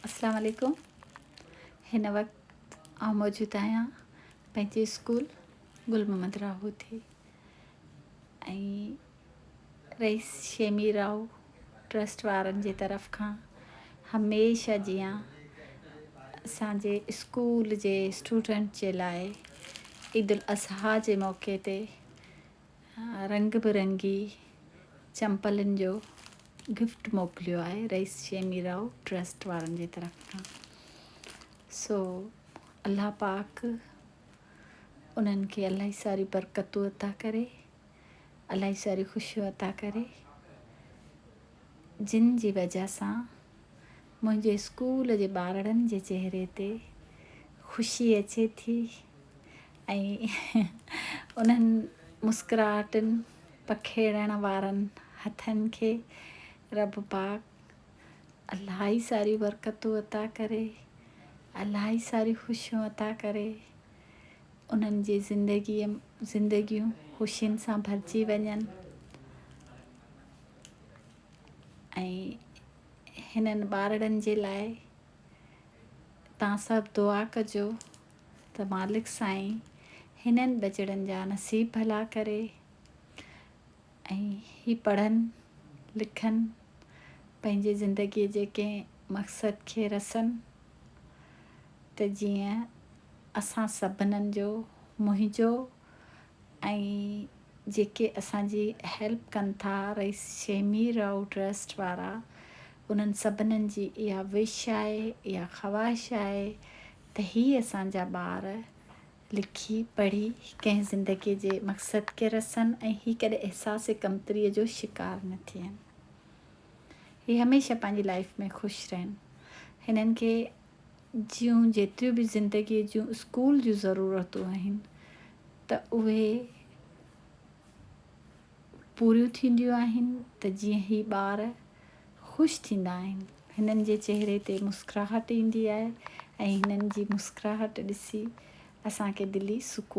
अस्सलाम वालेकुम। हिन वक़्तु आउं मौजूदु आहियां पंहिंजे स्कूल गुल मोहम्मद राहू ते ऐं रईस शेमी राव ट्रस्ट वारनि जे तरफ़ खां हमेशह जीअं असांजे स्कूल जे स्टूडेंट जे लाइ ईद उल अज़हा जे मौक़े ते रंग बिरंगी चंपलनि जो गिफ्ट मोकिलियो आहे रईस शेमी राव ट्रस्ट वारनि जी तरफ़ खां। सो अल्लाह पाक उन्हनि खे इलाही सारी बरकतूं अता करे, इलाही सारी ख़ुशियूं अता करे, जिन जी वजह सां मुंहिंजे स्कूल जे ॿारनि जे चहिरे ते ख़ुशी अचे थी ऐं उन्हनि मुस्कुराहटुनि पखेड़ण वारनि हथनि खे रब पाक इलाही सारी बरकतूं अता करे, इलाही सारी ख़ुशियूं अता करे, उन्हनि जी ज़िंदगियूं ख़ुशियुनि सां भरिजी वञनि ऐं हिननि ॿारनि जे लाइ तव्हां सभु दुआ कजो त मालिक साईं हिननि ॿचड़नि जा नसीब भला करे ऐं ही पढ़नि लिखनि पंहिंजे ज़िंदगीअ जे कंहिं मक़सद खे रसनि त जीअं असां सभिनीनि जो मुंहिंजो ऐं जेके असांजी हेल्प कनि था रईस शेमी राव ट्रस्ट वारा उन्हनि सभिनीनि जी इहा विश आहे, इहा ख़्वाहिश आहे त ही असांजा ॿार लिखी पढ़ी कंहिं ज़िंदगीअ जे मक़सद खे रसनि ऐं ही कॾहिं अहसास कमतरीअ जो शिकार न थियनि। ही हमेशह पंहिंजी लाइफ में ख़ुशि रहनि। हिननि खे जूं जेतिरियूं बि ज़िंदगीअ जूं स्कूल जूं ज़रूरतूं आहिनि त उहे पूरियूं थींदियूं आहिनि त जीअं ही ॿार ख़ुशि थींदा आहिनि, हिननि जे चहिरे ते मुस्कुराहट ईंदी आहे ऐं हिननि जी मुस्कुराहट ॾिसी असांखे दिली सुकून